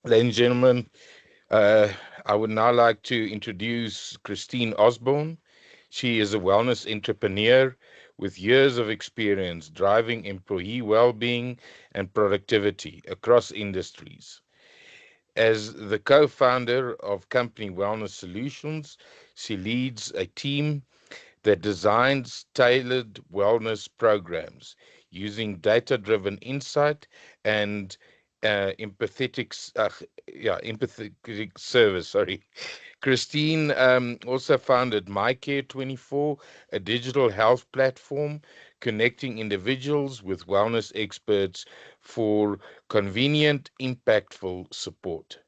Ladies and gentlemen, uh, I would now like to introduce Christine Osborne. She is a wellness entrepreneur with years of experience driving employee well-being and productivity across industries. As the co-founder of company Wellness Solutions, she leads a team that designs tailored wellness programs using data-driven insight and empathetic service. Sorry. Christine also founded MyCare24, a digital health platform connecting individuals with wellness experts for convenient, impactful support.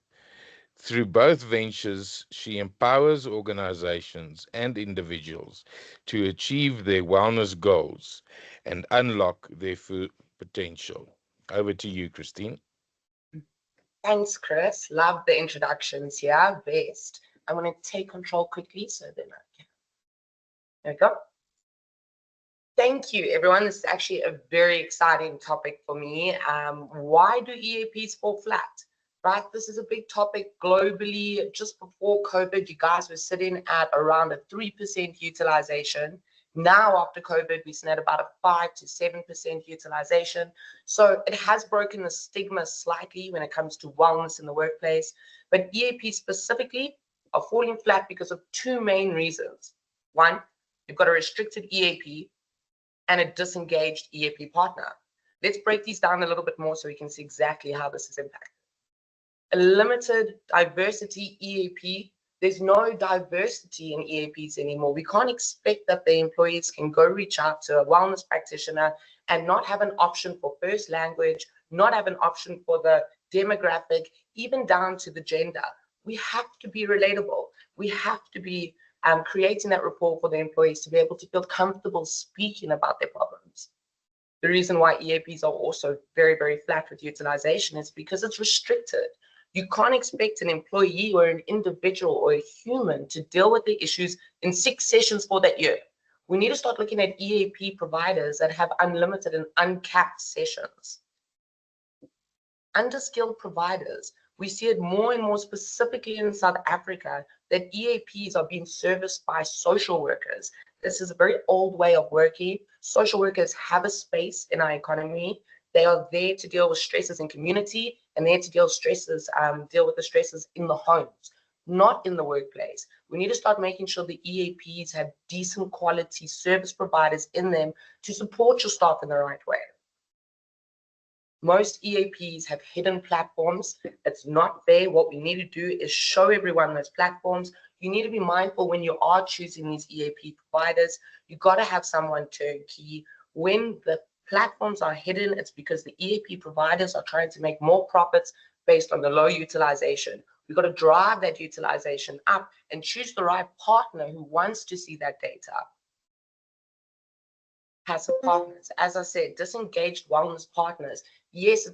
Through both ventures, she empowers organizations and individuals to achieve their wellness goals and unlock their full potential. Over to you, Christine. Thanks, Chris. Love the introductions here. Best. I'm going to take control quickly so then I can. There we go. Thank you, everyone. This is actually a very exciting topic for me. Why do EAPs fall flat? Right, this is a big topic globally. Just before COVID, you guys were sitting at around a 3% utilization. Now, after COVID, we're sitting at about a 5 to 7% utilization. So it has broken the stigma slightly when it comes to wellness in the workplace. But EAPs specifically are falling flat because of two main reasons. One, you've got a restricted EAP and a disengaged EAP partner. Let's break these down a little bit more so we can see exactly how this is impacted. A limited diversity EAP, there's no diversity in EAPs anymore. We can't expect that the employees can go reach out to a wellness practitioner and not have an option for first language, not have an option for the demographic, even down to the gender. We have to be relatable. We have to be creating that rapport for the employees to be able to feel comfortable speaking about their problems. The reason why EAPs are also very, very flat with utilization is because it's restricted. You can't expect an employee or an individual or a human to deal with the issues in 6 sessions for that year. We need to start looking at EAP providers that have unlimited and uncapped sessions. Underskilled providers, we see it more and more specifically in South Africa that EAPs are being serviced by social workers. This is a very old way of working. Social workers have a space in our economy. They are there to deal with stresses in community and there to deal with the stresses in the homes, not in the workplace. We need to start making sure the EAPs have decent quality service providers in them to support your staff in the right way. Most EAPs have hidden platforms. It's not fair. What we need to do is show everyone those platforms. You need to be mindful when you are choosing these EAP providers. You got to have someone turnkey. When the platforms are hidden, it's because the EAP providers are trying to make more profits based on the low utilization. We've got to drive that utilization up and choose the right partner who wants to see that data. Passive partners, as I said, disengaged wellness partners. Yes,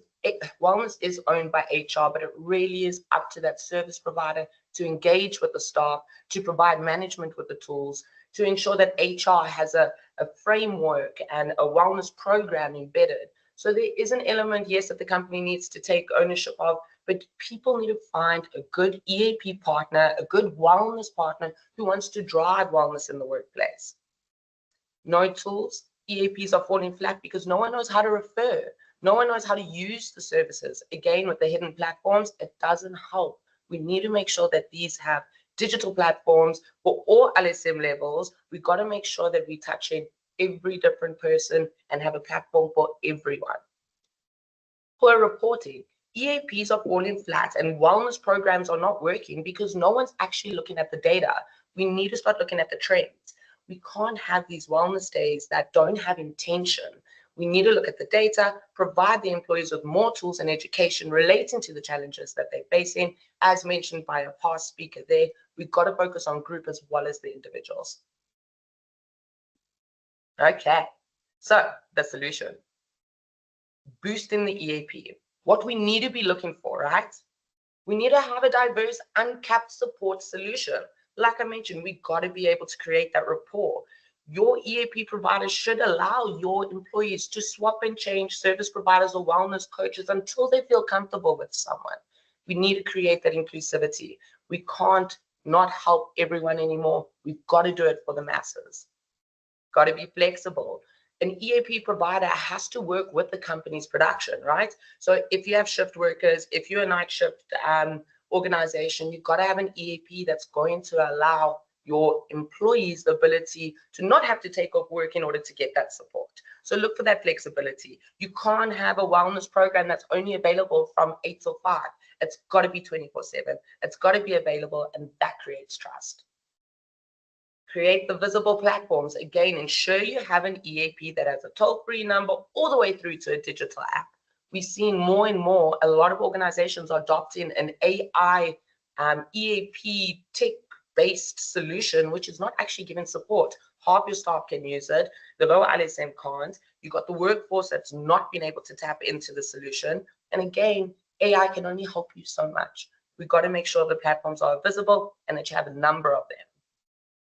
wellness is owned by HR, but it really is up to that service provider to engage with the staff, to provide management with the tools, to ensure that HR has a framework and a wellness program embedded. So there is an element, yes, that the company needs to take ownership of, but people need to find a good EAP partner, a good wellness partner who wants to drive wellness in the workplace. No tools. EAPs are falling flat because no one knows how to refer. No one knows how to use the services. Again, with the hidden platforms, it doesn't help. We need to make sure that these have digital platforms for all LSM levels. We've got to make sure that we touch in every different person and have a platform for everyone. Poor reporting. EAPs are falling flat and wellness programs are not working because no one's actually looking at the data. We need to start looking at the trends. We can't have these wellness days that don't have intention. We need to look at the data, provide the employees with more tools and education relating to the challenges that they're facing. As mentioned by a past speaker there, we've got to focus on group as well as the individuals. Okay, so the solution. Boosting the EAP. What we need to be looking for, right? We need to have a diverse, uncapped support solution. Like I mentioned, we got to be able to create that rapport. Your EAP provider should allow your employees to swap and change service providers or wellness coaches until they feel comfortable with someone. We need to create that inclusivity. We can't not help everyone anymore. We've got to do it for the masses. Got to be flexible. An EAP provider has to work with the company's production, right? So if you have shift workers, if you're a night shift organization, you've got to have an EAP that's going to allow your employees the ability to not have to take off work in order to get that support. So look for that flexibility. You can't have a wellness program that's only available from 8 till 5. It's got to be 24/7. It's got to be available, and that creates trust. Create the visible platforms. Again, ensure you have an EAP that has a toll-free number all the way through to a digital app. We've seen more and more, a lot of organizations are adopting an AI EAP tech-based solution, which is not actually giving support. Half your staff can use it. The lower LSM can't. You've got the workforce that's not been able to tap into the solution. And again, AI can only help you so much. We've got to make sure the platforms are visible and that you have a number of them.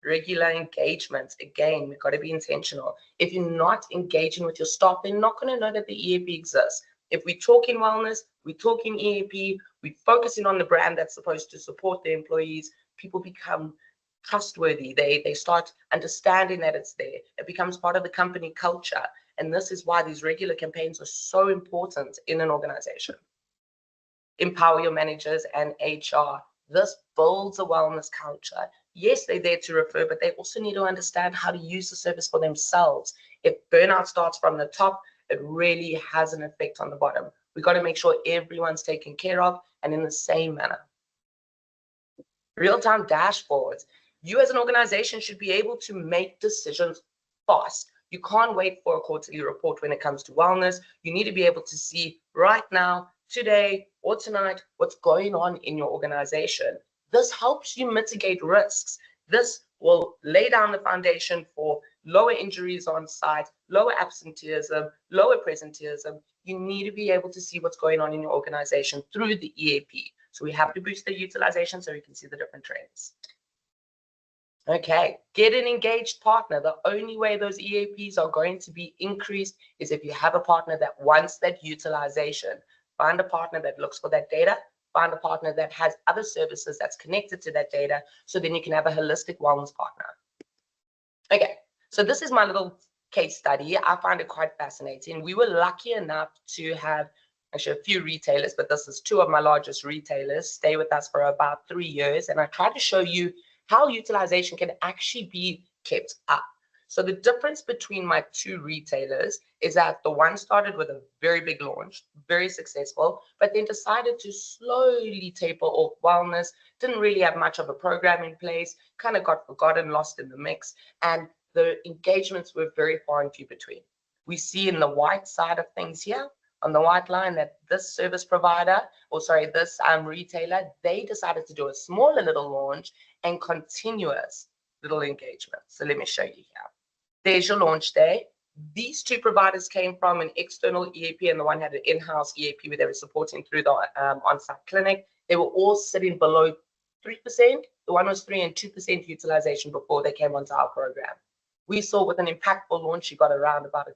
Regular engagement. Again, we've got to be intentional. If you're not engaging with your staff, they're not going to know that the EAP exists. If we're talking wellness, we're talking EAP, we're focusing on the brand that's supposed to support their employees, people become trustworthy. They start understanding that it's there. It becomes part of the company culture. And this is why these regular campaigns are so important in an organization. Empower your managers and HR. This builds a wellness culture. Yes, they're there to refer, but they also need to understand how to use the service for themselves. If burnout starts from the top, it really has an effect on the bottom. We've got to make sure everyone's taken care of and in the same manner. Real-time dashboards. You as an organization should be able to make decisions fast. You can't wait for a quarterly report when it comes to wellness. You need to be able to see right now, today or tonight, what's going on in your organization. This helps you mitigate risks. This will lay down the foundation for lower injuries on site, lower absenteeism, lower presenteeism. You need to be able to see what's going on in your organization through the EAP. So we have to boost the utilization so you can see the different trends. Okay, get an engaged partner. The only way those EAPs are going to be increased is if you have a partner that wants that utilization. Find a partner that looks for that data. Find a partner that has other services that's connected to that data, so then you can have a holistic wellness partner. Okay, so this is my little case study. I find it quite fascinating. We were lucky enough to have actually a few retailers, but this is 2 of my largest retailers, stay with us for about 3 years. And I try to show you how utilization can actually be kept up. So the difference between my 2 retailers is that the one started with a very big launch, very successful, but then decided to slowly taper off wellness, didn't really have much of a program in place, kind of got forgotten, lost in the mix, and the engagements were very far and few between. We see in the white side of things here, on the white line, that this service provider, or sorry, this retailer, they decided to do a smaller little launch and continuous little engagement. So let me show you here. There's your launch day. These 2 providers came from an external EAP, and the one had an in-house EAP where they were supporting through the on-site clinic. They were all sitting below 3%. The one was 3 and 2% utilization before they came onto our program. We saw with an impactful launch, you got around about a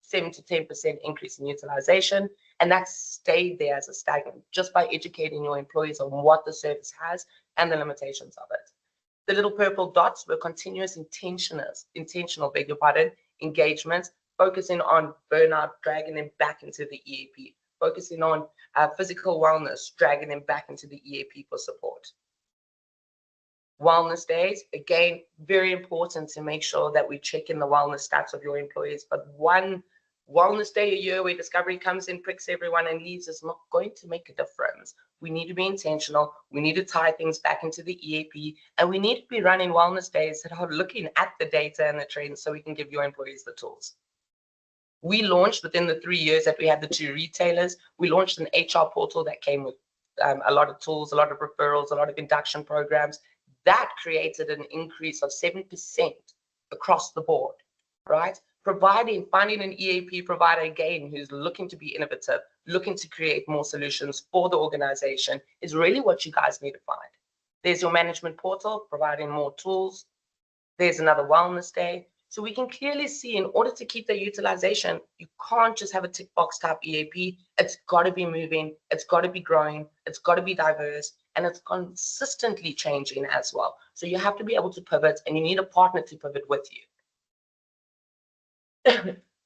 7 to 10% increase in utilization, and that stayed there as a stagnant just by educating your employees on what the service has and the limitations of it. The little purple dots were continuous intentional, beg your pardon, engagements, focusing on burnout, dragging them back into the EAP, focusing on physical wellness, dragging them back into the EAP for support. Wellness days, again, very important to make sure that we check in the wellness stats of your employees, but one wellness day a year where Discovery comes in, pricks everyone and leaves is not going to make a difference. We need to be intentional. We need to tie things back into the EAP, and we need to be running wellness days that are looking at the data and the trends so we can give your employees the tools. We launched within the 3 years that we had the 2 retailers. We launched an HR portal that came with a lot of tools, a lot of referrals, a lot of induction programs. That created an increase of 7% across the board, right? Finding an EAP provider, again, who's looking to be innovative, looking to create more solutions for the organization is really what you guys need to find. There's your management portal, providing more tools. There's another wellness day. So we can clearly see in order to keep the utilization, you can't just have a tick box type EAP. It's got to be moving, it's got to be growing, it's got to be diverse, and it's consistently changing as well. So you have to be able to pivot, and you need a partner to pivot with you.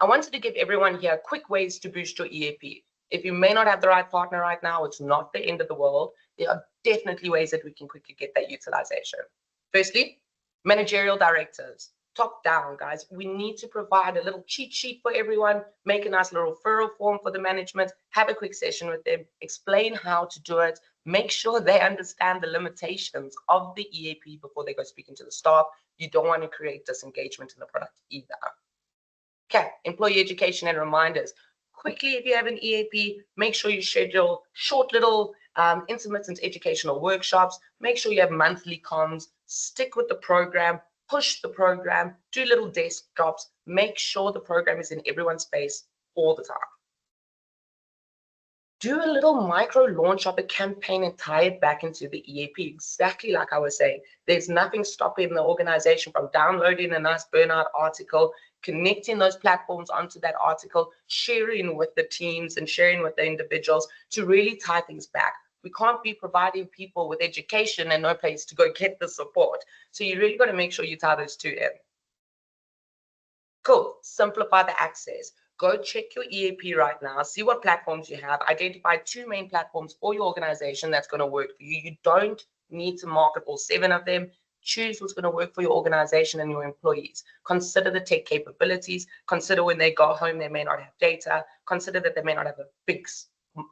I wanted to give everyone here quick ways to boost your EAP. If you may not have the right partner right now, it's not the end of the world. There are definitely ways that we can quickly get that utilization. Firstly, managerial directives. Top down, guys. We need to provide a little cheat sheet for everyone, make a nice little referral form for the management, have a quick session with them, explain how to do it, make sure they understand the limitations of the EAP before they go speaking to the staff. You don't want to create disengagement in the product either. Okay, employee education and reminders. Quickly, if you have an EAP, make sure you schedule short little intermittent educational workshops. Make sure you have monthly comms. Stick with the program, push the program, do little desk jobs. Make sure the program is in everyone's face all the time. Do a little micro launch of a campaign and tie it back into the EAP, exactly like I was saying. There's nothing stopping the organization from downloading a nice burnout article, connecting those platforms onto that article, sharing with the teams and sharing with the individuals to really tie things back. We can't be providing people with education and no place to go get the support. So you really got to make sure you tie those two in. Cool. Simplify the access. Go check your EAP right now, see what platforms you have, identify 2 main platforms for your organization that's going to work for you. You don't need to market all 7 of them. Choose what's going to work for your organization and your employees. Consider the tech capabilities. Consider when they go home, they may not have data. Consider that they may not have a big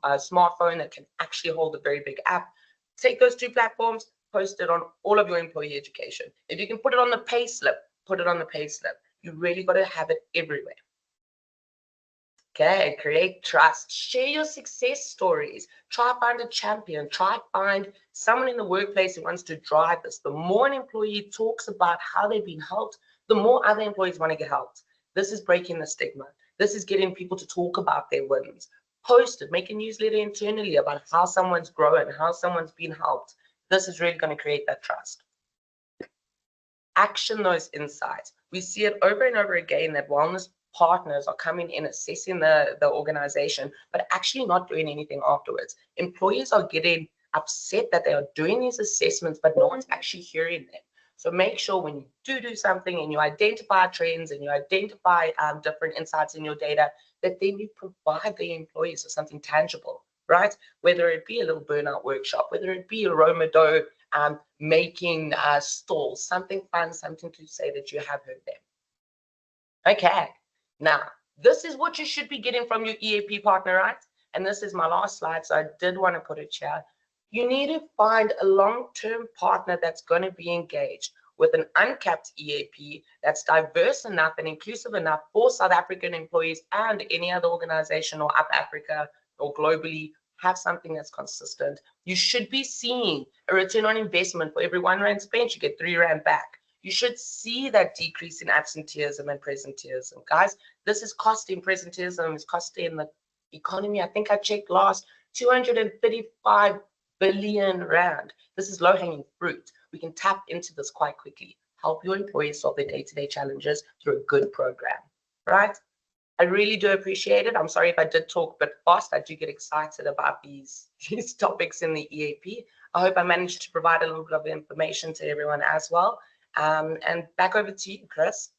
smartphone that can actually hold a very big app. Take those 2 platforms, post it on all of your employee education. If you can put it on the pay slip, put it on the pay slip. You really got to have it everywhere. Okay, create trust. Share your success stories. Try find a champion. Try find someone in the workplace who wants to drive this. The more an employee talks about how they've been helped, the more other employees want to get helped. This is breaking the stigma. This is getting people to talk about their wins. Post it. Make a newsletter internally about how someone's growing, how someone's been helped. This is really going to create that trust. Action those insights. We see it over and over again that wellness partners are coming in, assessing the organization, but actually not doing anything afterwards. Employees are getting upset that they are doing these assessments, but no one's actually hearing them. So make sure when you do something and you identify trends and you identify different insights in your data, that then you provide the employees with something tangible, right? Whether it be a little burnout workshop, whether it be a Roma dough making stalls, something fun, something to say that you have heard them. Okay. Now, this is what you should be getting from your EAP partner, right? And this is my last slide, so I did want to put it here. You need to find a long-term partner that's going to be engaged with an uncapped EAP that's diverse enough and inclusive enough for South African employees and any other organization or up Africa or globally. Have something that's consistent. You should be seeing a return on investment. For every R1 spent, you get R3 back. You should see that decrease in absenteeism and presenteeism. Guys, this is costing presenteeism, it's costing the economy. I think I checked last, 235 billion rand. This is low-hanging fruit. We can tap into this quite quickly. Help your employees solve their day-to-day challenges through a good program, right? I really do appreciate it. I'm sorry if I did talk a bit fast. I do get excited about these topics in the EAP. I hope I managed to provide a little bit of information to everyone as well. And back over to you, Chris.